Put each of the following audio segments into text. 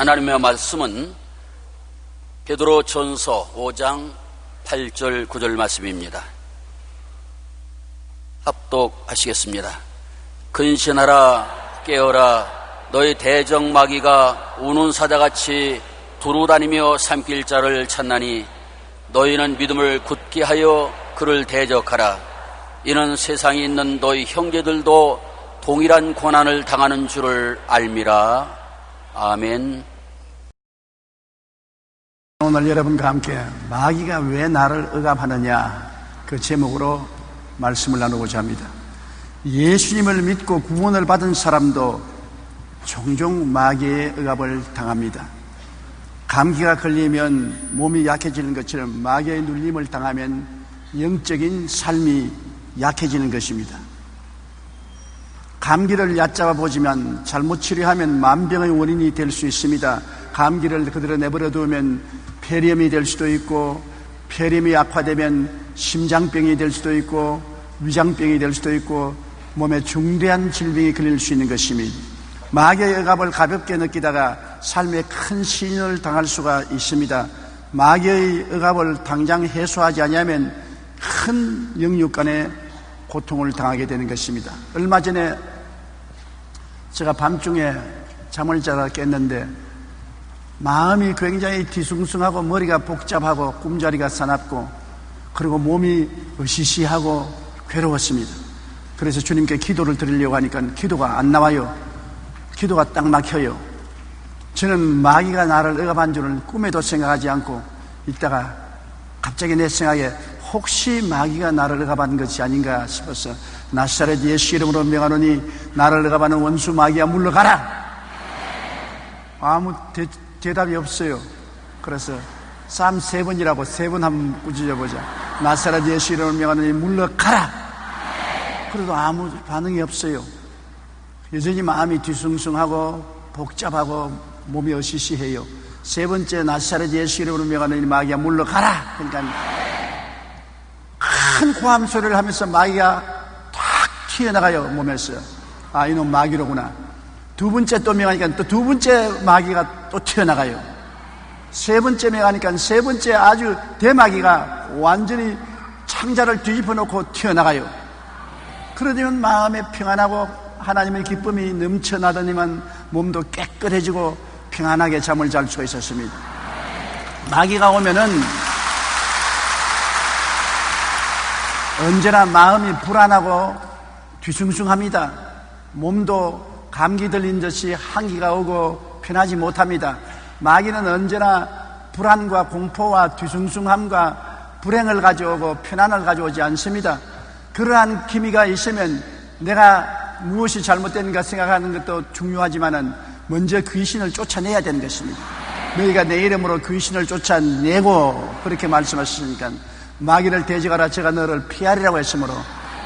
하나님의 말씀은 베드로전서 5장 8절 9절 말씀입니다. 합독하시겠습니다. 근신하라 깨어라 너희 대적 마귀가 우는 사자같이 두루다니며 삼킬 자를 찾나니 너희는 믿음을 굳게 하여 그를 대적하라. 이는 세상에 있는 너희 형제들도 동일한 고난을 당하는 줄을 알미라. 아멘. 오늘 여러분과 함께 마귀가 왜 나를 억압하느냐 그 제목으로 말씀을 나누고자 합니다. 예수님을 믿고 구원을 받은 사람도 종종 마귀의 억압을 당합니다. 감기가 걸리면 몸이 약해지는 것처럼 마귀의 눌림을 당하면 영적인 삶이 약해지는 것입니다. 감기를 얕잡아 보지만 잘못 치료하면 만병의 원인이 될 수 있습니다. 감기를 그대로 내버려 두면 폐렴이 될 수도 있고, 폐렴이 악화되면 심장병이 될 수도 있고, 위장병이 될 수도 있고, 몸에 중대한 질병이 걸릴 수 있는 것입니다. 마귀의 억압을 가볍게 느끼다가 삶에 큰 시련을 당할 수가 있습니다. 마귀의 억압을 당장 해소하지 않으면 큰 영육간의 고통을 당하게 되는 것입니다. 얼마 전에 제가 밤중에 잠을 자다 깼는데 마음이 굉장히 뒤숭숭하고 머리가 복잡하고 꿈자리가 사납고 그리고 몸이 으시시하고 괴로웠습니다. 그래서 주님께 기도를 드리려고 하니까 기도가 안 나와요. 기도가 딱 막혀요. 저는 마귀가 나를 억압한 줄은 꿈에도 생각하지 않고 있다가 갑자기 내 생각에 혹시 마귀가 나를 억압한 것이 아닌가 싶어서 나사렛 예수 이름으로 명하노니 나를 억압하는 원수 마귀야 물러가라. 아무 대답이 없어요. 그래서 쌈 3번이라고 3번 한번 꾸짖어보자. 나사렛 예수 이름으로 명하노니 물러가라. 그래도 아무 반응이 없어요. 여전히 마음이 뒤숭숭하고 복잡하고 몸이 어시시해요. 3번째 나사렛 예수 이름으로 명하노니 마귀야 물러가라. 그러니까 큰 고함 소리를 하면서 마귀가 탁 튀어나가요. 몸에서. 아, 이놈 마귀로구나. 2번째 또 명하니까 또 2번째 마귀가 또 튀어나가요. 3번째 명하니까 3번째 아주 대마귀가 완전히 창자를 뒤집어 놓고 튀어나가요. 그러면 마음에 평안하고 하나님의 기쁨이 넘쳐나더니만 몸도 깨끗해지고 평안하게 잠을 잘 수가 있었습니다. 마귀가 오면은 언제나 마음이 불안하고 뒤숭숭합니다. 몸도 감기 들린 듯이 한기가 오고 편하지 못합니다. 마귀는 언제나 불안과 공포와 뒤숭숭함과 불행을 가져오고 편안을 가져오지 않습니다. 그러한 기미가 있으면 내가 무엇이 잘못됐는가 생각하는 것도 중요하지만은 먼저 귀신을 쫓아내야 되는 것입니다. 너희가 내 이름으로 귀신을 쫓아내고 그렇게 말씀하셨으니까 마귀를 대적하라 제가 너를 피하리라고 했으므로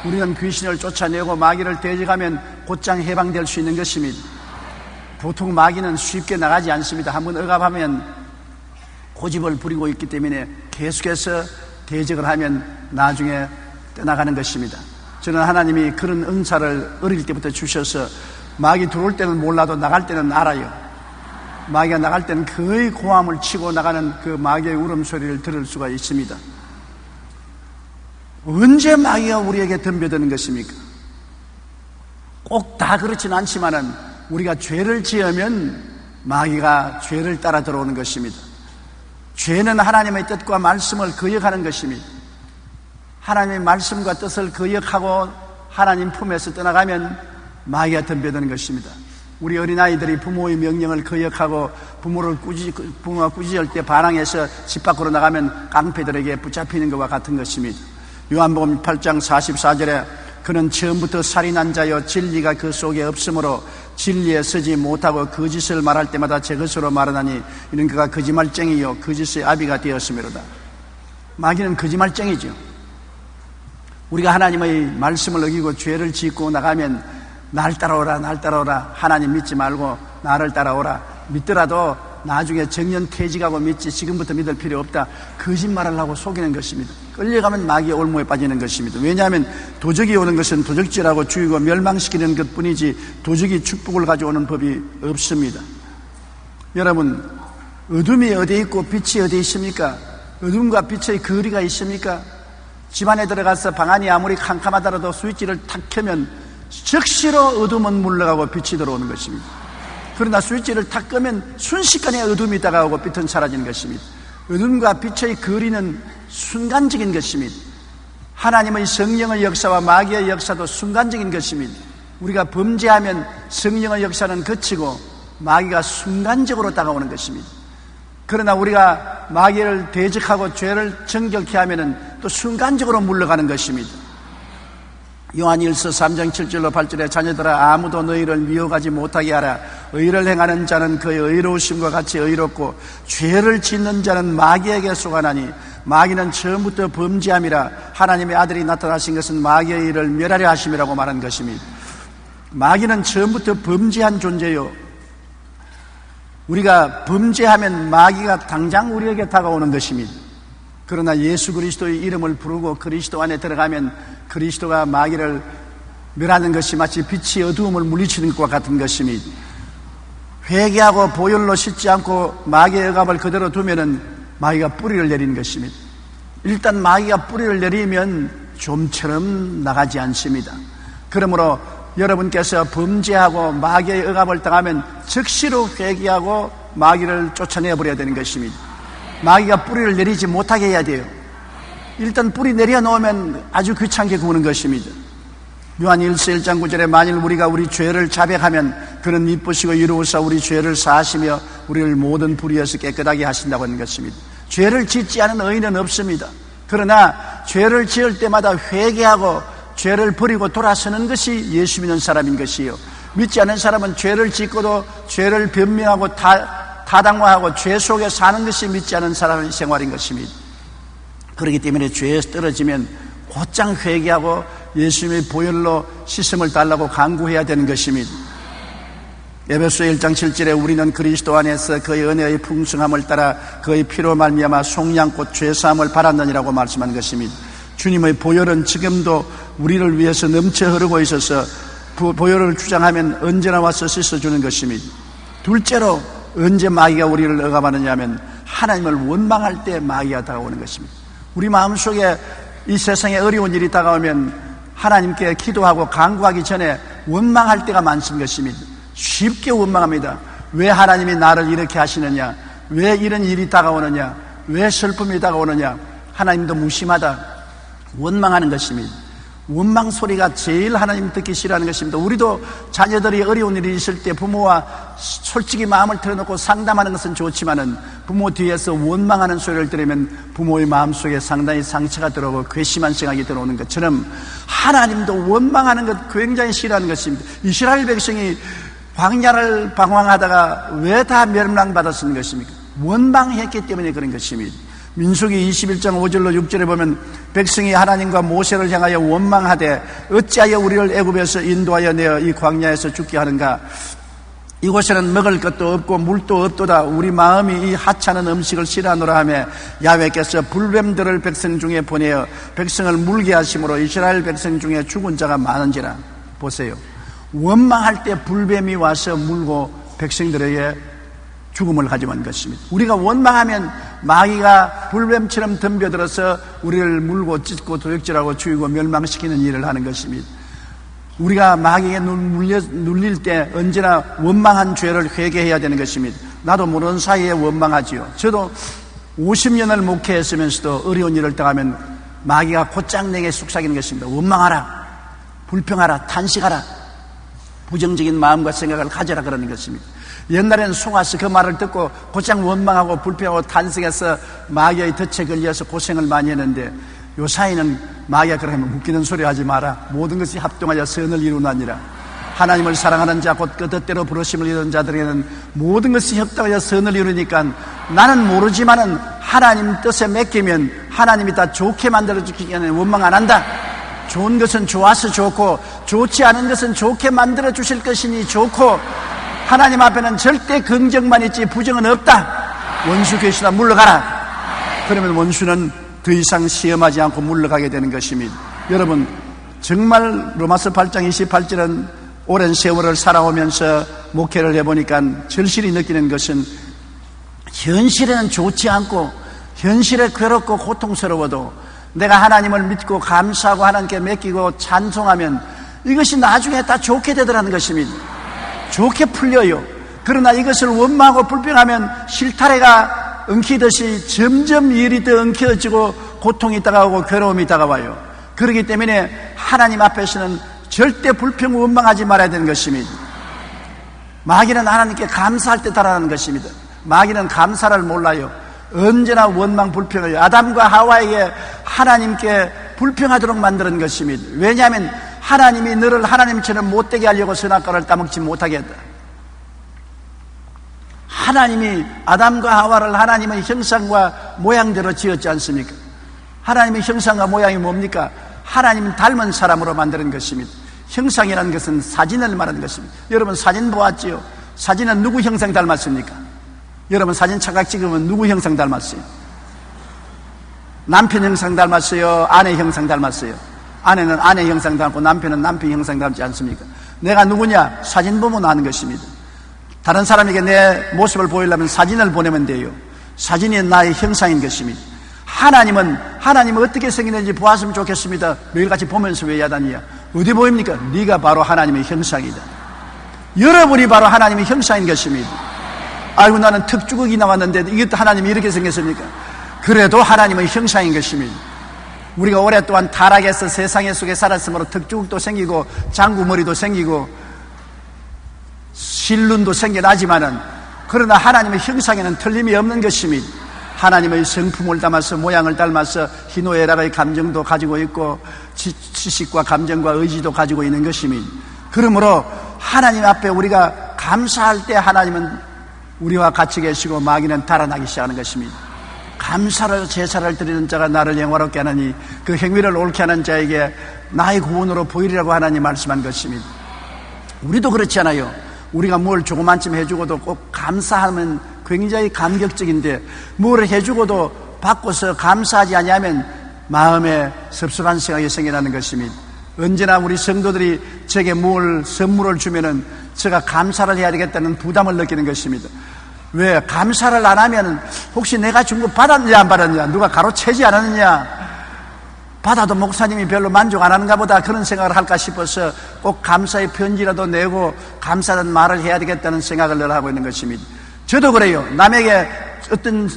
우리는 귀신을 쫓아내고 마귀를 대적하면 곧장 해방될 수 있는 것입니다. 보통 마귀는 쉽게 나가지 않습니다. 한번 억압하면 고집을 부리고 있기 때문에 계속해서 대적을 하면 나중에 떠나가는 것입니다. 저는 하나님이 그런 은사를 어릴 때부터 주셔서 마귀 들어올 때는 몰라도 나갈 때는 알아요. 마귀가 나갈 때는 거의 고함을 치고 나가는 그 마귀의 울음소리를 들을 수가 있습니다. 언제 마귀가 우리에게 덤벼드는 것입니까? 꼭 다 그렇진 않지만은 우리가 죄를 지으면 마귀가 죄를 따라 들어오는 것입니다. 죄는 하나님의 뜻과 말씀을 거역하는 것입니다. 하나님의 말씀과 뜻을 거역하고 하나님 품에서 떠나가면 마귀가 덤벼드는 것입니다. 우리 어린아이들이 부모의 명령을 거역하고 부모가 꾸짖을 때 반항해서 집 밖으로 나가면 깡패들에게 붙잡히는 것과 같은 것입니다. 요한복음 8장 44절에 그는 처음부터 살인한 자여 진리가 그 속에 없으므로 진리에 서지 못하고 거짓을 말할 때마다 제 것으로 말하나니 이는 그가 거짓말쟁이요 거짓의 아비가 되었음이로다. 마귀는 거짓말쟁이죠. 우리가 하나님의 말씀을 어기고 죄를 짓고 나가면 날 따라오라 하나님 믿지 말고 나를 따라오라. 믿더라도 나중에 정년퇴직하고 믿지 지금부터 믿을 필요 없다. 거짓말을 하고 속이는 것입니다. 끌려가면 마귀의 올무에 빠지는 것입니다. 왜냐하면 도적이 오는 것은 도적질하고 죽이고 멸망시키는 것뿐이지 도적이 축복을 가져오는 법이 없습니다. 여러분, 어둠이 어디에 있고 빛이 어디에 있습니까? 어둠과 빛의 거리가 있습니까? 집안에 들어가서 방 안이 아무리 캄캄하더라도 스위치를 탁 켜면 즉시로 어둠은 물러가고 빛이 들어오는 것입니다. 그러나 스위치를 탁 끄면 순식간에 어둠이 다가오고 빛은 사라지는 것입니다. 어둠과 빛의 거리는 순간적인 것입니다. 하나님의 성령의 역사와 마귀의 역사도 순간적인 것입니다. 우리가 범죄하면 성령의 역사는 거치고 마귀가 순간적으로 다가오는 것입니다. 그러나 우리가 마귀를 대적하고 죄를 정결케 하면은 또 순간적으로 물러가는 것입니다. 요한일서 3장 7절로 8절에 자녀들아 아무도 너희를 미워하지 못하게 하라. 의를 행하는 자는 그의 의로우심과 같이 의롭고 죄를 짓는 자는 마귀에게 속하나니 마귀는 처음부터 범죄함이라. 하나님의 아들이 나타나신 것은 마귀의 일을 멸하려 하심이라고 말한 것입니다. 마귀는 처음부터 범죄한 존재요. 우리가 범죄하면 마귀가 당장 우리에게 다가오는 것입니다. 그러나 예수 그리스도의 이름을 부르고 그리스도 안에 들어가면 그리스도가 마귀를 멸하는 것이 마치 빛이 어두움을 물리치는 것과 같은 것입니다. 회개하고 보혈로 씻지 않고 마귀의 억압을 그대로 두면은 마귀가 뿌리를 내리는 것입니다. 일단 마귀가 뿌리를 내리면 좀처럼 나가지 않습니다. 그러므로 여러분께서 범죄하고 마귀의 억압을 당하면 즉시로 회개하고 마귀를 쫓아내버려야 되는 것입니다. 마귀가 뿌리를 내리지 못하게 해야 돼요. 일단 뿌리 내려놓으면 아주 귀찮게 구는 것입니다. 요한일서 1장 9절에 만일 우리가 우리 죄를 자백하면 그는 미쁘시고 이로우사 우리 죄를 사하시며 우리를 모든 불의에서 깨끗하게 하신다고 하는 것입니다. 죄를 짓지 않은 의인은 없습니다. 그러나 죄를 지을 때마다 회개하고 죄를 버리고 돌아서는 것이 예수 믿는 사람인 것이요. 믿지 않은 사람은 죄를 짓고도 죄를 변명하고 타당화하고 죄 속에 사는 것이 믿지 않은 사람의 생활인 것입니다. 그렇기 때문에 죄에서 떨어지면 곧장 회개하고 예수님의 보혈로 씻음을 달라고 간구해야 되는 것입니다. 에베소 1장 7절에 우리는 그리스도 안에서 그의 은혜의 풍성함을 따라 그의 피로 말미암아 속량곧 죄사함을 받았느니라고 말씀한 것입니다. 주님의 보혈은 지금도 우리를 위해서 넘쳐 흐르고 있어서 보혈을 주장하면 언제나 와서 씻어주는 것입니다. 둘째로 언제 마귀가 우리를 억압하느냐 하면 하나님을 원망할 때 마귀가 다가오는 것입니다. 우리 마음속에 이 세상에 어려운 일이 다가오면 하나님께 기도하고 간구하기 전에 원망할 때가 많은 것입니다. 쉽게 원망합니다. 왜 하나님이 나를 이렇게 하시느냐? 왜 이런 일이 다가오느냐? 왜 슬픔이 다가오느냐? 하나님도 무심하다. 원망하는 것입니다. 원망 소리가 제일 하나님 듣기 싫어하는 것입니다. 우리도 자녀들이 어려운 일이 있을 때 부모와 솔직히 마음을 털어놓고 상담하는 것은 좋지만은 부모 뒤에서 원망하는 소리를 들으면 부모의 마음속에 상당히 상처가 들어오고 괘씸한 생각이 들어오는 것처럼 하나님도 원망하는 것 굉장히 싫어하는 것입니다. 이스라엘 백성이 광야를 방황하다가 왜 다 멸망받았는 것입니까? 원망했기 때문에 그런 것입니다. 민수기 21장 5절로 6절에 보면 백성이 하나님과 모세를 향하여 원망하되 어찌하여 우리를 애굽에서 인도하여 내어 이 광야에서 죽게 하는가? 이곳에는 먹을 것도 없고 물도 없도다. 우리 마음이 이 하찮은 음식을 싫어하노라 하며 야훼께서 불뱀들을 백성 중에 보내어 백성을 물게 하심으로 이스라엘 백성 중에 죽은 자가 많은지라. 보세요. 원망할 때 불뱀이 와서 물고 백성들에게 죽음을 가져온 것입니다. 우리가 원망하면 마귀가 불뱀처럼 덤벼들어서 우리를 물고 찢고 도둑질하고 죽이고 멸망시키는 일을 하는 것입니다. 우리가 마귀에 눌릴 때 언제나 원망한 죄를 회개해야 되는 것입니다. 나도 모르는 사이에 원망하지요. 저도 50년을 목회했으면서도 어려운 일을 당하면 마귀가 곧장 내게 속삭이는 것입니다. 원망하라, 불평하라, 탄식하라, 부정적인 마음과 생각을 가져라 그러는 것입니다. 옛날에는 속아서 그 말을 듣고 곧장 원망하고 불평하고 탄식해서 마귀의 덫에 걸려서 고생을 많이 했는데 요사이는 마귀가 그러면 웃기는 소리 하지 마라. 모든 것이 합동하여 선을 이루나니라. 하나님을 사랑하는 자 곧 그 뜻대로 부르심을 이루는 자들에게는 모든 것이 협동하여 선을 이루니까 나는 모르지만은 하나님 뜻에 맡기면 하나님이 다 좋게 만들어주기 때문에 원망 안 한다. 좋은 것은 좋아서 좋고 좋지 않은 것은 좋게 만들어 주실 것이니 좋고 하나님 앞에는 절대 긍정만 있지 부정은 없다. 원수 계시다 물러가라. 그러면 원수는 더 이상 시험하지 않고 물러가게 되는 것입니다. 여러분 정말 로마서 8장 28절은 오랜 세월을 살아오면서 목회를 해보니까 절실히 느끼는 것은 현실에는 좋지 않고 현실에 괴롭고 고통스러워도 내가 하나님을 믿고 감사하고 하나님께 맡기고 찬송하면 이것이 나중에 다 좋게 되더라는 것입니다. 좋게 풀려요. 그러나 이것을 원망하고 불평하면 실타래가 엉키듯이 점점 일이 더 엉켜지고 고통이 다가오고 괴로움이 다가와요. 그렇기 때문에 하나님 앞에서는 절대 불평 원망하지 말아야 되는 것입니다. 마귀는 하나님께 감사할 때 달아나는 것입니다. 마귀는 감사를 몰라요. 언제나 원망 불평을 아담과 하와에게 하나님께 불평하도록 만드는 것입니다. 왜냐하면 하나님이 너를 하나님처럼 못되게 하려고 선악과를 따먹지 못하게 했다. 하나님이 아담과 하와를 하나님의 형상과 모양대로 지었지 않습니까? 하나님의 형상과 모양이 뭡니까? 하나님 닮은 사람으로 만드는 것입니다. 형상이라는 것은 사진을 말하는 것입니다. 여러분 사진 보았지요? 사진은 누구 형상 닮았습니까? 여러분 사진 착각 찍으면 누구 형상 닮았어요? 남편 형상 닮았어요? 아내 형상 닮았어요? 아내는 아내 형상 닮고 남편은 남편 형상 닮지 않습니까? 내가 누구냐? 사진 보면 아는 것입니다. 다른 사람에게 내 모습을 보이려면 사진을 보내면 돼요. 사진이 나의 형상인 것입니다. 하나님은 어떻게 생기는지 보았으면 좋겠습니다. 매일같이 보면서 왜 야단이야? 어디 보입니까? 네가 바로 하나님의 형상이다. 여러분이 바로 하나님의 형상인 것입니다. 아이고 나는 턱주걱이 나왔는데 이것도 하나님이 이렇게 생겼습니까? 그래도 하나님의 형상인 것입니다. 우리가 오랫동안 타락해서 세상 속에 살았으므로 턱주걱도 생기고 장구머리도 생기고 실눈도 생겨나지만은 그러나 하나님의 형상에는 틀림이 없는 것입니다. 하나님의 성품을 담아서 모양을 닮아서 희노애락의 감정도 가지고 있고 지식과 감정과 의지도 가지고 있는 것입니다. 그러므로 하나님 앞에 우리가 감사할 때 하나님은 우리와 같이 계시고 마귀는 달아나기 시작하는 것입니다. 감사를 제사를 드리는 자가 나를 영화롭게 하느니 그 행위를 옳게 하는 자에게 나의 구원으로 보이리라고 하나님 말씀한 것입니다. 우리도 그렇지 않아요. 우리가 뭘 조그만쯤 해주고도 꼭 감사하면 굉장히 감격적인데 뭘 해주고도 받고서 감사하지 아니하면 마음에 섭섭한 생각이 생겨나는 것입니다. 언제나 우리 성도들이 제게 선물을 주면은 제가 감사를 해야 되겠다는 부담을 느끼는 것입니다. 왜? 감사를 안 하면 혹시 내가 준 거 받았느냐 안 받았느냐, 누가 가로채지 않았느냐, 받아도 목사님이 별로 만족 안 하는가 보다 그런 생각을 할까 싶어서 꼭 감사의 편지라도 내고 감사하는 말을 해야 되겠다는 생각을 늘 하고 있는 것입니다. 저도 그래요. 남에게 어떤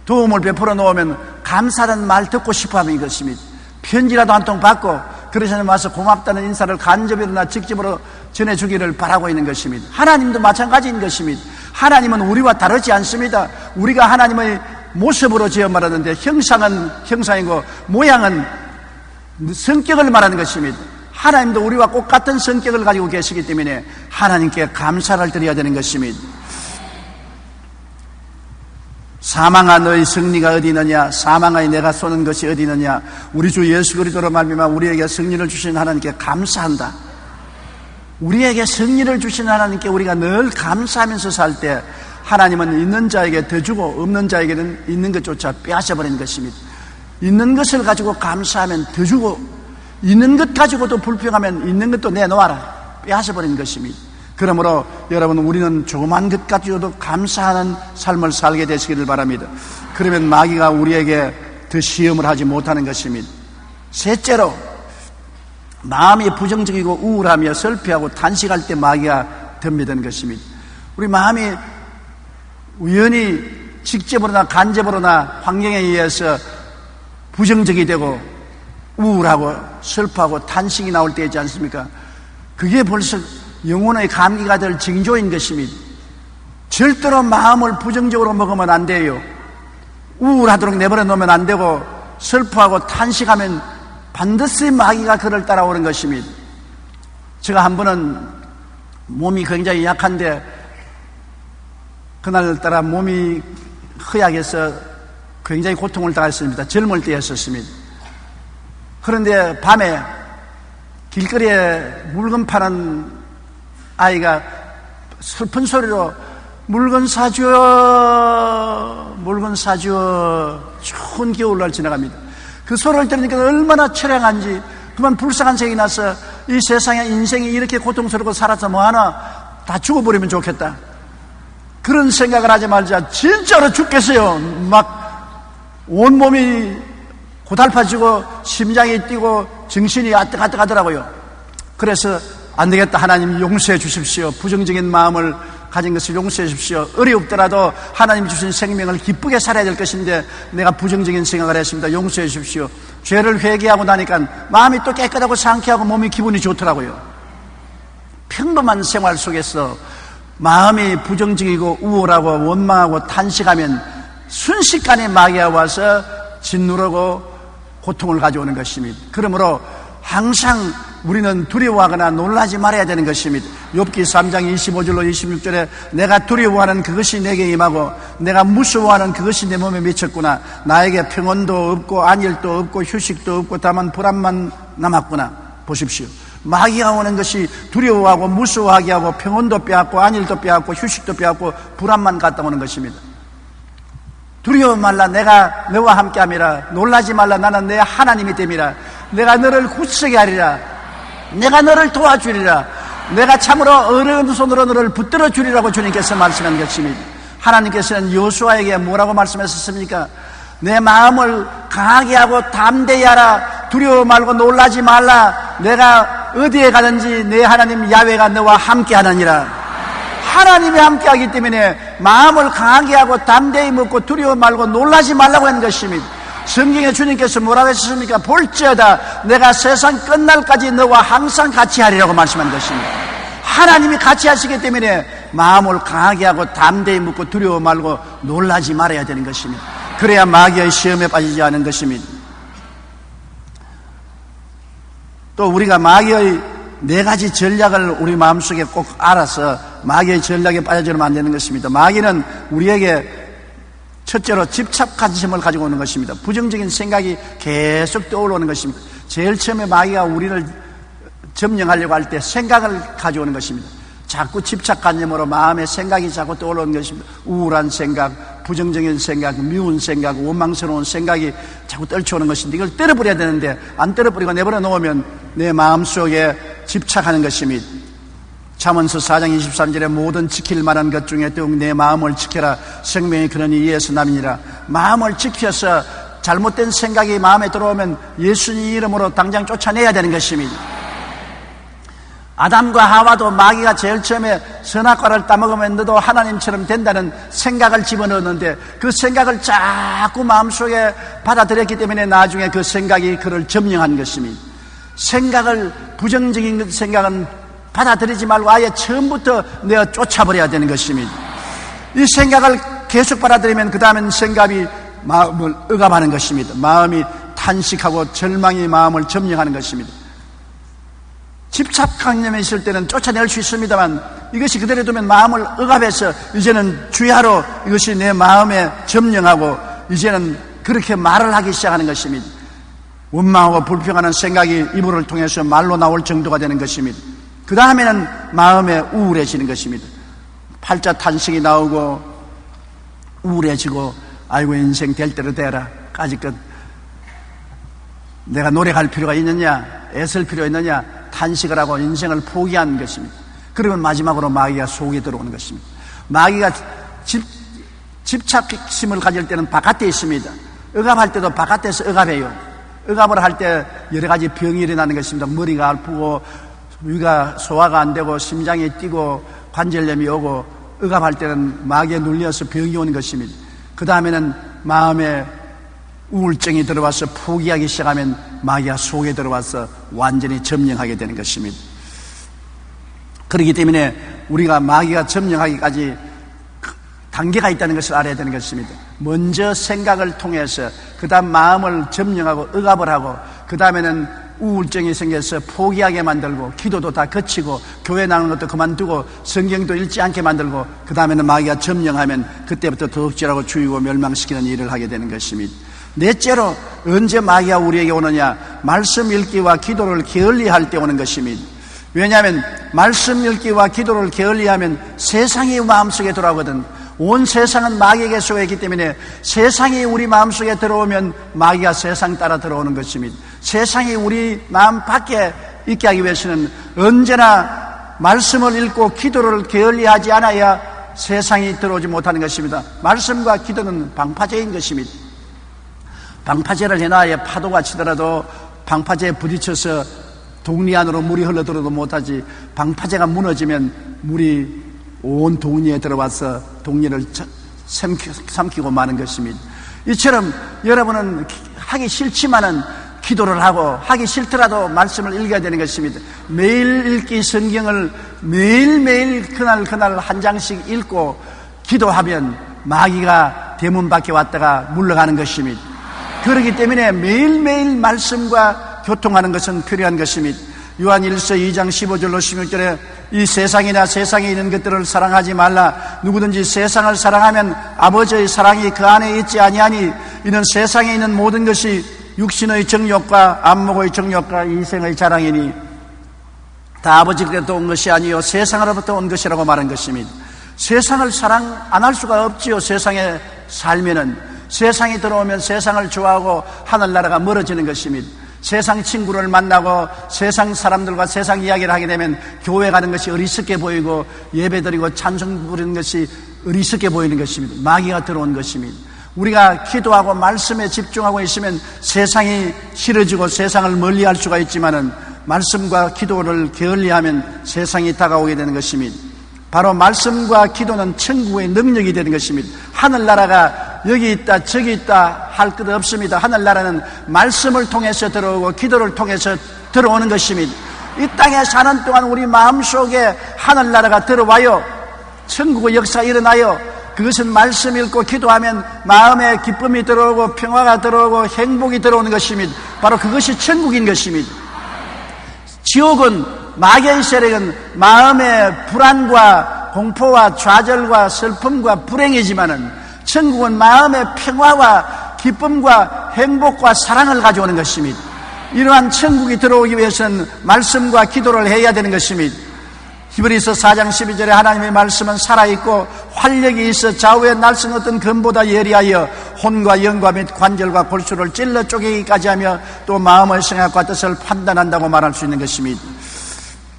도움을 베풀어 놓으면 감사하는 말 듣고 싶어 하는 것입니다. 편지라도 한 통 받고 그러시는 와서 고맙다는 인사를 간접이나 직접으로 전해주기를 바라고 있는 것입니다. 하나님도 마찬가지인 것입니다. 하나님은 우리와 다르지 않습니다. 우리가 하나님의 모습으로 지어 말하는데 형상은 형상이고 모양은 성격을 말하는 것입니다. 하나님도 우리와 똑같은 성격을 가지고 계시기 때문에 하나님께 감사를 드려야 되는 것입니다. 사망아 너의 승리가 어디 있느냐, 사망아 내가 쏘는 것이 어디 있느냐. 우리 주 예수 그리스도로 말미암아 우리에게 승리를 주신 하나님께 감사한다. 우리에게 승리를 주신 하나님께 우리가 늘 감사하면서 살 때 하나님은 있는 자에게 더 주고 없는 자에게는 있는 것조차 빼앗아버리는 것입니다. 있는 것을 가지고 감사하면 더 주고 있는 것 가지고도 불평하면 있는 것도 내놓아라, 빼앗아버리는 것입니다. 그러므로 여러분 우리는 조그만 것 가지고도 감사하는 삶을 살게 되시기를 바랍니다. 그러면 마귀가 우리에게 더 시험을 하지 못하는 것입니다. 셋째로 마음이 부정적이고 우울하며 슬퍼하고 탄식할 때 마귀가 덤비는 것입니다. 우리 마음이 우연히 직접으로나 간접으로나 환경에 의해서 부정적이 되고 우울하고 슬퍼하고 탄식이 나올 때 있지 않습니까? 그게 벌써 영혼의 감기가 될 징조인 것입니다. 절대로 마음을 부정적으로 먹으면 안 돼요. 우울하도록 내버려 놓으면 안 되고 슬퍼하고 탄식하면 반드시 마귀가 그를 따라오는 것입니다. 제가 한 번은 몸이 굉장히 약한데 그날따라 몸이 허약해서 굉장히 고통을 당했습니다. 젊을 때였었습니다. 그런데 밤에 길거리에 물건 파는 아이가 슬픈 소리로 물건 사주어, 물건 사주어, 추운 겨울날 지나갑니다. 그 소리를 들으니까 얼마나 처량한지, 그만 불쌍한 생각이 나서 이 세상에 인생이 이렇게 고통스럽고 살아서 뭐하나, 다 죽어버리면 좋겠다. 그런 생각을 하지 말자. 진짜로 죽겠어요. 막 온몸이 고달파지고 심장이 뛰고 정신이 아뜩아뜩 하더라고요. 그래서 안 되겠다. 하나님 용서해 주십시오. 부정적인 마음을 가진 것을 용서해 주십시오. 어렵더라도 하나님 주신 생명을 기쁘게 살아야 될 것인데 내가 부정적인 생각을 했습니다. 용서해 주십시오. 죄를 회개하고 나니까 마음이 또 깨끗하고 상쾌하고 몸이 기분이 좋더라고요. 평범한 생활 속에서 마음이 부정적이고 우울하고 원망하고 탄식하면 순식간에 마귀가 와서 짓누르고 고통을 가져오는 것입니다. 그러므로 항상 우리는 두려워하거나 놀라지 말아야 되는 것입니다. 욥기 3장 25절로 26절에 내가 두려워하는 그것이 내게 임하고 내가 무서워하는 그것이 내 몸에 미쳤구나. 나에게 평온도 없고 안일도 없고 휴식도 없고 다만 불안만 남았구나. 보십시오. 마귀가 오는 것이 두려워하고 무서워하게 하고 평온도 빼앗고 안일도 빼앗고 휴식도 빼앗고 불안만 갖다 오는 것입니다. 두려워 말라. 내가 너와 함께함이라. 놀라지 말라. 나는 내 하나님이 됨이라. 내가 너를 굳세게 하리라. 내가 너를 도와주리라. 내가 참으로 어려운 손으로 너를 붙들어 주리라고 주님께서 말씀한 것입니다. 하나님께서는 여호수아에게 뭐라고 말씀하셨습니까? 내 마음을 강하게 하고 담대히 하라. 두려워 말고 놀라지 말라. 내가 어디에 가든지 내 하나님 야훼가 너와 함께 하느니라. 하나님이 함께 하기 때문에 마음을 강하게 하고 담대히 먹고 두려워 말고 놀라지 말라고 하는 것입니다. 성경에 주님께서 뭐라고 하셨습니까? 볼지어다 내가 세상 끝날까지 너와 항상 같이 하리라고 말씀한 것입니다. 하나님이 같이 하시기 때문에 마음을 강하게 하고 담대히 묻고 두려워 말고 놀라지 말아야 되는 것입니다. 그래야 마귀의 시험에 빠지지 않은 것입니다. 또 우리가 마귀의 4가지 전략을 우리 마음속에 꼭 알아서 마귀의 전략에 빠져들면 안 되는 것입니다. 마귀는 우리에게 첫째로 집착관심을 가지고 오는 것입니다. 부정적인 생각이 계속 떠오르는 것입니다. 제일 처음에 마귀가 우리를 점령하려고 할 때 생각을 가져오는 것입니다. 자꾸 집착관념으로 마음의 생각이 자꾸 떠오르는 것입니다. 우울한 생각, 부정적인 생각, 미운 생각, 원망스러운 생각이 자꾸 떨쳐오는 것인데 이걸 떨어버려야 되는데 안 떨어버리고 내버려 놓으면 내 마음속에 집착하는 것입니다. 잠언서 4장 23절에 모든 지킬 만한 것 중에 더욱 내 마음을 지켜라. 생명이 그러니 이에서 남이니라. 마음을 지켜서 잘못된 생각이 마음에 들어오면 예수님 이름으로 당장 쫓아내야 되는 것입니다. 아담과 하와도 마귀가 제일 처음에 선악과를 따먹으면 너도 하나님처럼 된다는 생각을 집어넣었는데 그 생각을 자꾸 마음속에 받아들였기 때문에 나중에 그 생각이 그를 점령한 것입니다. 생각을, 부정적인 생각은 받아들이지 말고 아예 처음부터 내가 쫓아버려야 되는 것입니다. 이 생각을 계속 받아들이면 그 다음엔 생각이 마음을 억압하는 것입니다. 마음이 탄식하고 절망이 마음을 점령하는 것입니다. 집착관념에 있을 때는 쫓아낼 수 있습니다만 이것이 그대로 두면 마음을 억압해서 이제는 주야로 이것이 내 마음에 점령하고 이제는 그렇게 말을 하기 시작하는 것입니다. 원망하고 불평하는 생각이 이불을 통해서 말로 나올 정도가 되는 것입니다. 그 다음에는 마음에 우울해지는 것입니다. 팔자 탄식이 나오고 우울해지고 아이고 인생 될 대로 되라. 까짓것 내가 노력할 필요가 있느냐, 애쓸 필요 있느냐, 탄식을 하고 인생을 포기하는 것입니다. 그러면 마지막으로 마귀가 속에 들어오는 것입니다. 마귀가 집착심을 가질 때는 바깥에 있습니다. 억압할 때도 바깥에서 억압해요. 억압을 할 때 여러 가지 병이 일어나는 것입니다. 머리가 아프고 위가 소화가 안 되고 심장이 뛰고 관절염이 오고 억압할 때는 마귀에 눌려서 병이 오는 것입니다. 그 다음에는 마음에 우울증이 들어와서 포기하기 시작하면 마귀가 속에 들어와서 완전히 점령하게 되는 것입니다. 그렇기 때문에 우리가 마귀가 점령하기까지 단계가 있다는 것을 알아야 되는 것입니다. 먼저 생각을 통해서 그 다음 마음을 점령하고 억압을 하고 그 다음에는 우울증이 생겨서 포기하게 만들고 기도도 다 거치고 교회 나가는 것도 그만두고 성경도 읽지 않게 만들고 그 다음에는 마귀가 점령하면 그때부터 도둑질하고 죽이고 멸망시키는 일을 하게 되는 것입니다. 넷째로 언제 마귀가 우리에게 오느냐? 말씀 읽기와 기도를 게을리할 때 오는 것입니다. 왜냐하면 말씀 읽기와 기도를 게을리하면 세상이 마음속에 들어오거든. 온 세상은 마귀에게 속했기 때문에 세상이 우리 마음속에 들어오면 마귀가 세상 따라 들어오는 것입니다. 세상이 우리 마음 밖에 있게 하기 위해서는 언제나 말씀을 읽고 기도를 게을리하지 않아야 세상이 들어오지 못하는 것입니다. 말씀과 기도는 방파제인 것입니다. 방파제를 해놔야 파도가 치더라도 방파제에 부딪혀서 동리 안으로 물이 흘러들어도 못하지, 방파제가 무너지면 물이 온 동리에 들어와서 동리를 삼키고 마는 것입니다. 이처럼 여러분은 하기 싫지만은 기도를 하고, 하기 싫더라도 말씀을 읽어야 되는 것입니다. 매일 읽기 성경을 매일매일 그날 한 장씩 읽고 기도하면 마귀가 대문 밖에 왔다가 물러가는 것입니다. 그렇기 때문에 매일매일 말씀과 교통하는 것은 필요한 것입니다. 요한 1서 2장 15절로 16절에 이 세상이나 세상에 있는 것들을 사랑하지 말라. 누구든지 세상을 사랑하면 아버지의 사랑이 그 안에 있지 아니하니 이는 세상에 있는 모든 것이 육신의 정욕과 안목의 정욕과 이생의 자랑이니 다 아버지께로부터 온 것이 아니요 세상으로부터 온 것이라고 말한 것입니다. 세상을 사랑 안 할 수가 없지요. 세상에 살면은, 세상이 들어오면 세상을 좋아하고 하늘나라가 멀어지는 것입니다. 세상 친구를 만나고 세상 사람들과 세상 이야기를 하게 되면 교회 가는 것이 어리석게 보이고 예배드리고 찬송 부르는 것이 어리석게 보이는 것입니다. 마귀가 들어온 것입니다. 우리가 기도하고 말씀에 집중하고 있으면 세상이 싫어지고 세상을 멀리할 수가 있지만은 말씀과 기도를 게을리하면 세상이 다가오게 되는 것입니다. 바로 말씀과 기도는 천국의 능력이 되는 것입니다. 하늘나라가 여기 있다 저기 있다 할 것 없습니다. 하늘나라는 말씀을 통해서 들어오고 기도를 통해서 들어오는 것입니다. 이 땅에 사는 동안 우리 마음속에 하늘나라가 들어와요. 천국의 역사가 일어나요. 그것은 말씀 읽고 기도하면 마음에 기쁨이 들어오고 평화가 들어오고 행복이 들어오는 것입니다. 바로 그것이 천국인 것입니다. 지옥은, 마귀의 세력은 마음의 불안과 공포와 좌절과 슬픔과 불행이지만은 천국은 마음의 평화와 기쁨과 행복과 사랑을 가져오는 것입니다. 이러한 천국이 들어오기 위해서는 말씀과 기도를 해야 되는 것입니다. 히브리서 4장 12절에 하나님의 말씀은 살아있고 활력이 있어 좌우에 날선 어떤 검보다 예리하여 혼과 영과 및 관절과 골수를 찔러 쪼개기까지 하며 또 마음의 생각과 뜻을 판단한다고 말할 수 있는 것입니다.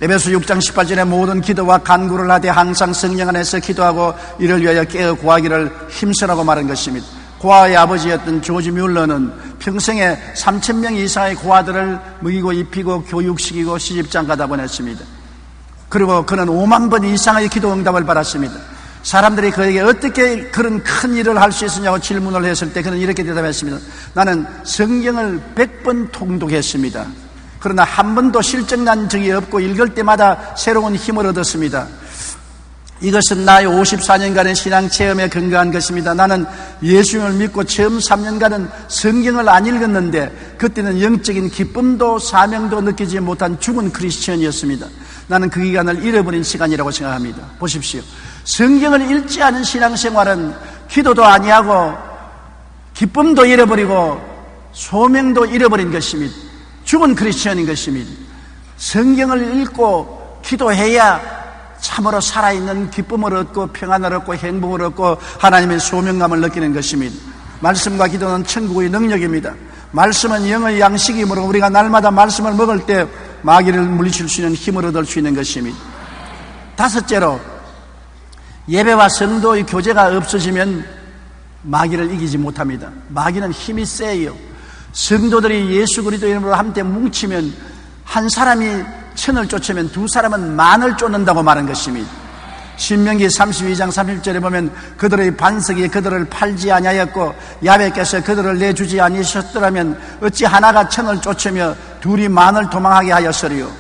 에베소 6장 18절에 모든 기도와 간구를 하되 항상 성령 안에서 기도하고 이를 위하여 깨어 구하기를 힘쓰라고 말한 것입니다. 고아의 아버지였던 조지 뮬러는 평생에 3,000명 이상의 고아들을 먹이고 입히고 교육시키고 시집장가다 보냈습니다. 그리고 그는 5만 번 이상의 기도 응답을 받았습니다. 사람들이 그에게 어떻게 그런 큰 일을 할 수 있었냐고 질문을 했을 때 그는 이렇게 대답했습니다. 나는 성경을 100번 통독했습니다. 그러나 한 번도 실증난 적이 없고 읽을 때마다 새로운 힘을 얻었습니다. 이것은 나의 54년간의 신앙 체험에 근거한 것입니다. 나는 예수님을 믿고 처음 3년간은 성경을 안 읽었는데 그때는 영적인 기쁨도 사명도 느끼지 못한 죽은 크리스천이었습니다. 나는 그 기간을 잃어버린 시간이라고 생각합니다. 보십시오. 성경을 읽지 않은 신앙생활은 기도도 아니하고 기쁨도 잃어버리고 소명도 잃어버린 것입니다. 죽은 크리스천인 것입니다. 성경을 읽고 기도해야 참으로 살아있는 기쁨을 얻고 평안을 얻고 행복을 얻고 하나님의 소명감을 느끼는 것입니다. 말씀과 기도는 천국의 능력입니다. 말씀은 영의 양식이므로 우리가 날마다 말씀을 먹을 때 마귀를 물리칠 수 있는 힘을 얻을 수 있는 것입니다. 다섯째로, 예배와 성도의 교제가 없어지면 마귀를 이기지 못합니다. 마귀는 힘이 세요. 성도들이 예수 그리스도 이름으로 함께 뭉치면 한 사람이 천을 쫓으면 두 사람은 만을 쫓는다고 말한 것입니다. 신명기 32장 30절에 보면 그들의 반석이 그들을 팔지 아니하였고 야훼께서 그들을 내주지 아니하셨더라면 어찌 하나가 천을 쫓으며 둘이 만을 도망하게 하였으리요.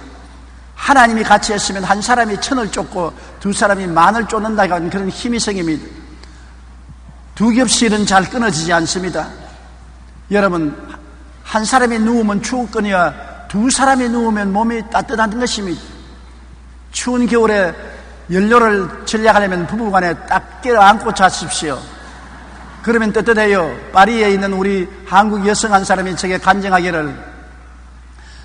하나님이 같이 했으면 한 사람이 천을 쫓고 두 사람이 만을 쫓는다고 하는 그런 힘이 생깁니다. 두 겹실은 잘 끊어지지 않습니다. 여러분, 한 사람이 누우면 추웠거니와 두 사람이 누우면 몸이 따뜻한 것입니다. 추운 겨울에 연료를 절약하려면 부부간에 딱 껴안고 자십시오. 그러면 뜨뜻해요. 파리에 있는 우리 한국 여성 한 사람이 제게 간증하기를,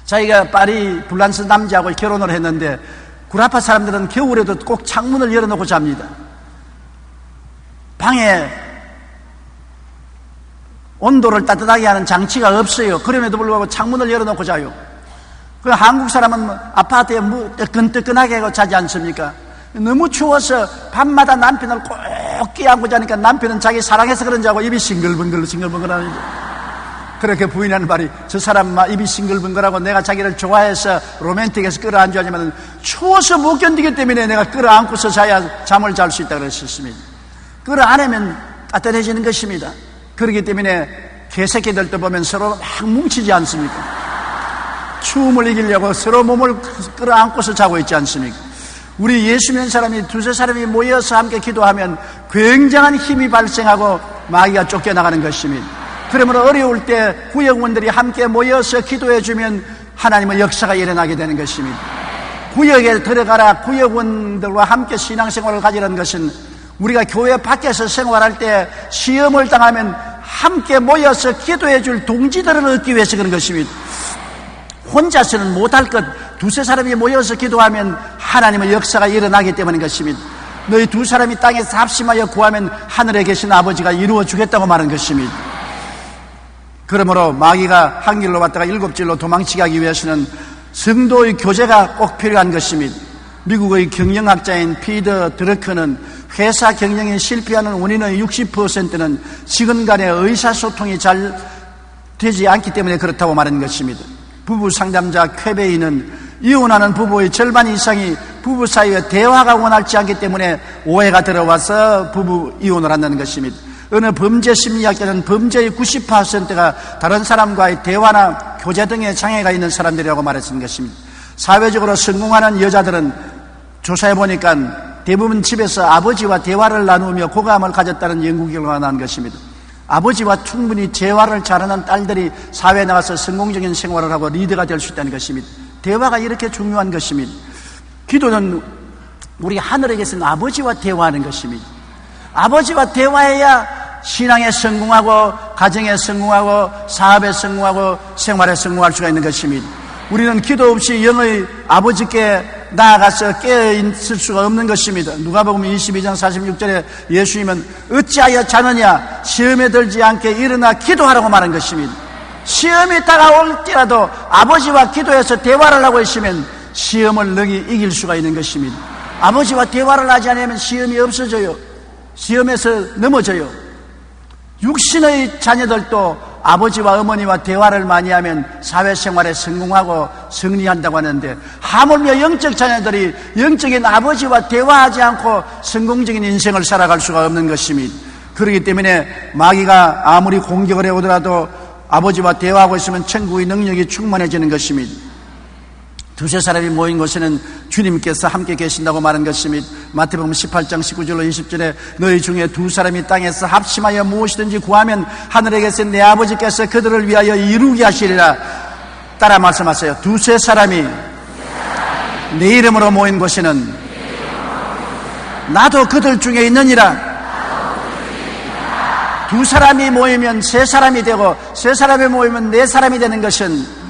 자기가 파리 불란스 남자하고 결혼을 했는데 구라파 사람들은 겨울에도 꼭 창문을 열어놓고 잡니다. 방에 온도를 따뜻하게 하는 장치가 없어요. 그럼에도 불구하고 창문을 열어놓고 자요. 그 한국 사람은 아파트에 뜨끈뜨끈하게 하고 자지 않습니까? 너무 추워서 밤마다 남편을 꼭 끼안고 자니까 남편은 자기 사랑해서 그런지 알고 입이 싱글벙글 하는데, 그렇게 부인하는 말이, 저 사람 입이 싱글벙글하고 내가 자기를 좋아해서 로맨틱해서 끌어안줘야지만 추워서 못 견디기 때문에 내가 끌어안고서 자야 잠을 잘 수 있다고 그랬습니다. 끌어안으면 따뜻해지는 것입니다. 그렇기 때문에 개새끼들도 보면 서로 막 뭉치지 않습니까? 추움을 이기려고 서로 몸을 끌어안고서 자고 있지 않습니까? 우리 예수 믿는 사람이 두세 사람이 모여서 함께 기도하면 굉장한 힘이 발생하고 마귀가 쫓겨나가는 것입니다. 그러므로 어려울 때 구역원들이 함께 모여서 기도해주면 하나님의 역사가 일어나게 되는 것입니다. 구역에 들어가라, 구역원들과 함께 신앙생활을 가지라는 것은 우리가 교회 밖에서 생활할 때 시험을 당하면 함께 모여서 기도해줄 동지들을 얻기 위해서 그런 것입니다. 혼자서는 못할 것, 두세 사람이 모여서 기도하면 하나님의 역사가 일어나기 때문인 것입니다. 너희 두 사람이 땅에서 합심하여 구하면 하늘에 계신 아버지가 이루어 주겠다고 말한 것입니다. 그러므로 마귀가 한 길로 왔다가 일곱 길로 도망치게 하기 위해서는 성도의 교제가 꼭 필요한 것입니다. 미국의 경영학자인 피터 드러커는 회사 경영에 실패하는 원인의 60%는 직원 간의 의사소통이 잘 되지 않기 때문에 그렇다고 말하는 것입니다. 부부 상담자 쾌베이는 이혼하는 부부의 절반 이상이 부부 사이에 대화가 원활치 않기 때문에 오해가 들어와서 부부 이혼을 한다는 것입니다. 어느 범죄 심리학자는 범죄의 90%가 다른 사람과의 대화나 교제 등의 장애가 있는 사람들이라고 말했던 것입니다. 사회적으로 성공하는 여자들은 조사해보니까 대부분 집에서 아버지와 대화를 나누며 고감을 가졌다는 연구 결과가 나온 것입니다. 아버지와 충분히 대화를 잘하는 딸들이 사회에 나가서 성공적인 생활을 하고 리더가 될 수 있다는 것입니다. 대화가 이렇게 중요한 것입니다. 기도는 우리 하늘에 계신 아버지와 대화하는 것입니다. 아버지와 대화해야 신앙에 성공하고 가정에 성공하고 사업에 성공하고 생활에 성공할 수가 있는 것입니다. 우리는 기도 없이 영의 아버지께 나아가서 깨어있을 수가 없는 것입니다. 누가복음 22장 46절에 예수님은 어찌하여 자느냐, 시험에 들지 않게 일어나 기도하라고 말한 것입니다. 시험이 다가올지라도 아버지와 기도해서 대화를 하고 있으면 시험을 능히 이길 수가 있는 것입니다. 아버지와 대화를 하지 않으면 시험이 없어져요. 시험에서 넘어져요. 육신의 자녀들도 아버지와 어머니와 대화를 많이 하면 사회생활에 성공하고 승리한다고 하는데, 하물며 영적 자녀들이 영적인 아버지와 대화하지 않고 성공적인 인생을 살아갈 수가 없는 것입니다. 그렇기 때문에 마귀가 아무리 공격을 해오더라도 아버지와 대화하고 있으면 천국의 능력이 충만해지는 것입니다. 두세 사람이 모인 곳에는 주님께서 함께 계신다고 말한 것입니다. 마태복음 18장 19절로 20절에 너희 중에 두 사람이 땅에서 합심하여 무엇이든지 구하면 하늘에 계신 내 아버지께서 그들을 위하여 이루게 하시리라. 따라 말씀하세요. 두세 사람이 내 이름으로 모인 곳에는 나도 그들 중에 있느니라. 두 사람이 모이면 세 사람이 되고 세 사람이 모이면 네 사람이 되는 것은,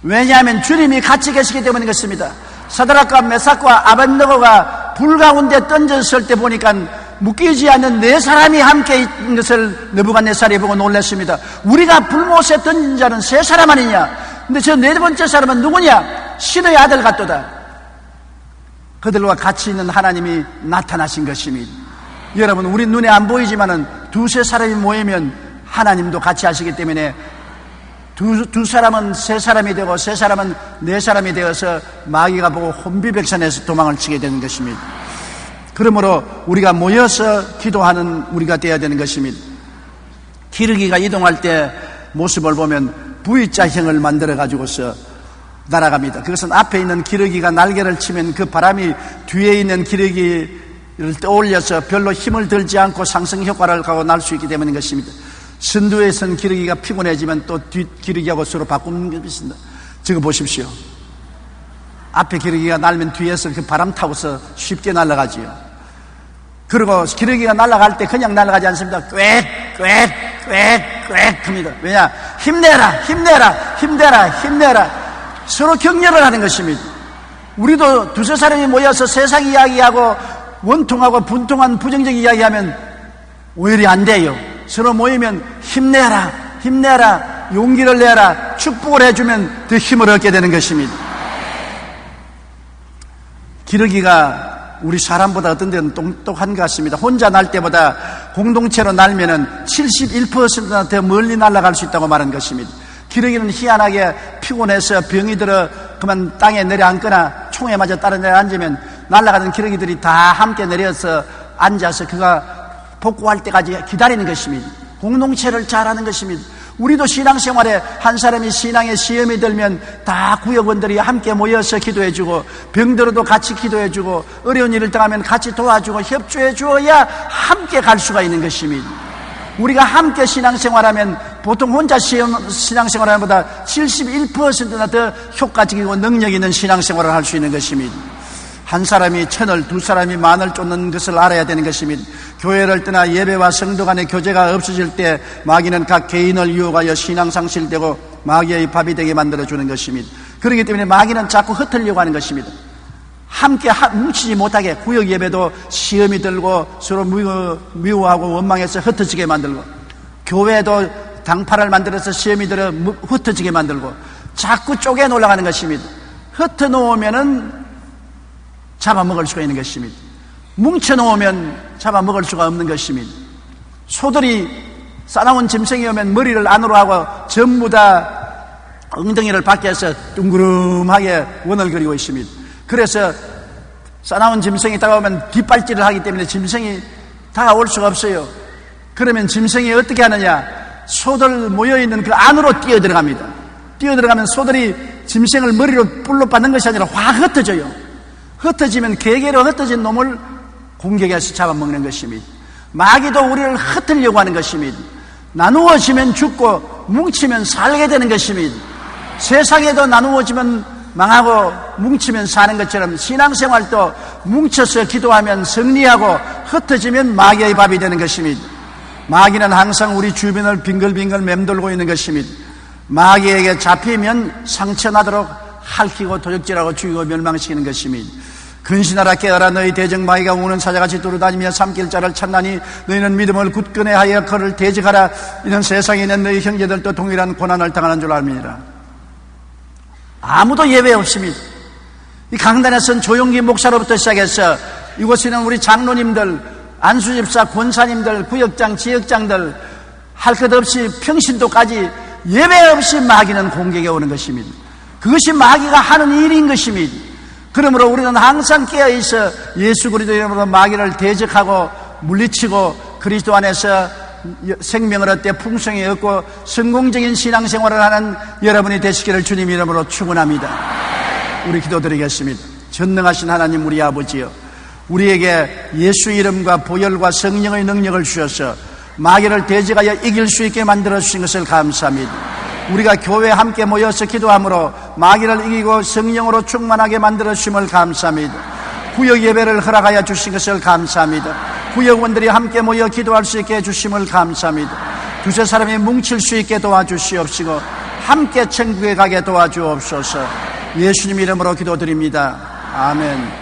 왜냐하면 주님이 같이 계시기 때문인 것입니다. 사드락과 메삭과 아벳느고가 불 가운데 던졌을 때 보니까 묶이지 않는 네 사람이 함께 있는 것을 느부갓네살이 보고 놀랐습니다. 우리가 불못에 던진 자는 세 사람 아니냐? 근데 저 네 번째 사람은 누구냐? 신의 아들 같도다. 그들과 같이 있는 하나님이 나타나신 것입니다. 여러분, 우리 눈에 안 보이지만은 두세 사람이 모이면 하나님도 같이 하시기 때문에 두 사람은 세 사람이 되고 세 사람은 네 사람이 되어서 마귀가 보고 혼비백산에서 도망을 치게 되는 것입니다. 그러므로 우리가 모여서 기도하는 우리가 되어야 되는 것입니다. 기러기가 이동할 때 모습을 보면 V자형을 만들어 가지고서 날아갑니다. 그것은 앞에 있는 기러기가 날개를 치면 그 바람이 뒤에 있는 기러기를 떠올려서 별로 힘을 들지 않고 상승 효과를 가고 날 수 있기 때문인 것입니다. 선두에선 기러기가 피곤해지면 또 뒷 기러기하고 서로 바꾸는 것입니다. 저거 보십시오. 앞에 기러기가 날면 뒤에서 그 바람 타고서 쉽게 날아가지요. 그리고 기러기가 날아갈 때 그냥 날아가지 않습니다. 꽥꽥꽥꽥 합니다. 왜냐? 힘내라. 서로 격려를 하는 것입니다. 우리도 두세 사람이 모여서 세상 이야기하고 원통하고 분통한 부정적 이야기하면 오히려 안 돼요. 서로 모이면 힘내라, 용기를 내라, 축복을 해주면 더 힘을 얻게 되는 것입니다. 기러기가 우리 사람보다 어떤 데는 똑똑한 것 같습니다. 혼자 날 때보다 공동체로 날면은 71%나 더 멀리 날아갈 수 있다고 말한 것입니다. 기러기는 희한하게 피곤해서 병이 들어 그만 땅에 내려앉거나 총에 맞아 따라 내려앉으면 날아가는 기러기들이 다 함께 내려서 앉아서 그가 복구할 때까지 기다리는 것입니다. 공동체를 잘하는 것입니다. 우리도 신앙생활에 한 사람이 신앙에 시험이 들면 다 구역원들이 함께 모여서 기도해주고, 병들어도 같이 기도해주고, 어려운 일을 당하면 같이 도와주고 협조해 주어야 함께 갈 수가 있는 것입니다. 우리가 함께 신앙생활하면 보통 혼자 신앙생활하는 것보다 71%나 더 효과적이고 능력 있는 신앙생활을 할 수 있는 것입니다. 한 사람이 천을, 두 사람이 만을 쫓는 것을 알아야 되는 것입니다. 교회를 떠나 예배와 성도 간의 교제가 없어질 때 마귀는 각 개인을 유혹하여 신앙 상실되고 마귀의 밥이 되게 만들어주는 것입니다. 그렇기 때문에 마귀는 자꾸 흩으려고 하는 것입니다. 함께 뭉치지 못하게, 구역 예배도 시험이 들고 서로 미워하고 원망해서 흩어지게 만들고, 교회도 당파를 만들어서 시험이 들어 흩어지게 만들고, 자꾸 쪼개 올라가는 것입니다. 흩어놓으면은 잡아먹을 수가 있는 것입니다. 뭉쳐놓으면 잡아먹을 수가 없는 것입니다. 소들이 싸나운 짐승이 오면 머리를 안으로 하고 전부 다 엉덩이를 밖에서 둥그름하게 원을 그리고 있습니다. 그래서 싸나운 짐승이 다가오면 뒷발질을 하기 때문에 짐승이 다가올 수가 없어요. 그러면 짐승이 어떻게 하느냐? 소들 모여있는 그 안으로 뛰어들어갑니다. 뛰어들어가면 소들이 짐승을 머리로 뿔로 받는 것이 아니라 확 흩어져요. 흩어지면 개개로 흩어진 놈을 공격해서 잡아먹는 것입니다. 마귀도 우리를 흩으려고 하는 것입니다. 나누어지면 죽고 뭉치면 살게 되는 것입니다. 세상에도 나누어지면 망하고 뭉치면 사는 것처럼 신앙생활도 뭉쳐서 기도하면 승리하고 흩어지면 마귀의 밥이 되는 것입니다. 마귀는 항상 우리 주변을 빙글빙글 맴돌고 있는 것입니다. 마귀에게 잡히면 상처나도록 핥히고 도적질하고 죽이고 멸망시키는 것입니다. 근신하라 깨어라. 너희 대적마귀가 우는 사자같이 돌아다니며 삼킬 자를 찾나니 너희는 믿음을 굳건히 하여 그를 대적하라. 이는 세상에 있는 너희 형제들도 동일한 고난을 당하는 줄 압니다. 아무도 예외 없습니다. 이 강단에서는 조용기 목사로부터 시작해서 이곳에는 우리 장로님들, 안수집사, 권사님들, 구역장, 지역장들 할 것 없이 평신도까지 예외 없이 마귀는 공격해 오는 것입니다. 그것이 마귀가 하는 일인 것입니다. 그러므로 우리는 항상 깨어있어 예수 그리스도 이름으로 마귀를 대적하고 물리치고 그리스도 안에서 생명을 얻되 풍성히 얻고 성공적인 신앙생활을 하는 여러분이 되시기를 주님 이름으로 축원합니다. 우리 기도드리겠습니다. 전능하신 하나님 우리 아버지여, 우리에게 예수 이름과 보혈과 성령의 능력을 주셔서 마귀를 대적하여 이길 수 있게 만들어 주신 것을 감사합니다. 우리가 교회에 함께 모여서 기도함으로 마귀를 이기고 성령으로 충만하게 만들어 주심을 감사합니다. 구역 예배를 허락하여 주신 것을 감사합니다. 구역원들이 함께 모여 기도할 수 있게 해주심을 감사합니다. 두세 사람이 뭉칠 수 있게 도와주시옵시고 함께 천국에 가게 도와주옵소서. 예수님 이름으로 기도드립니다. 아멘.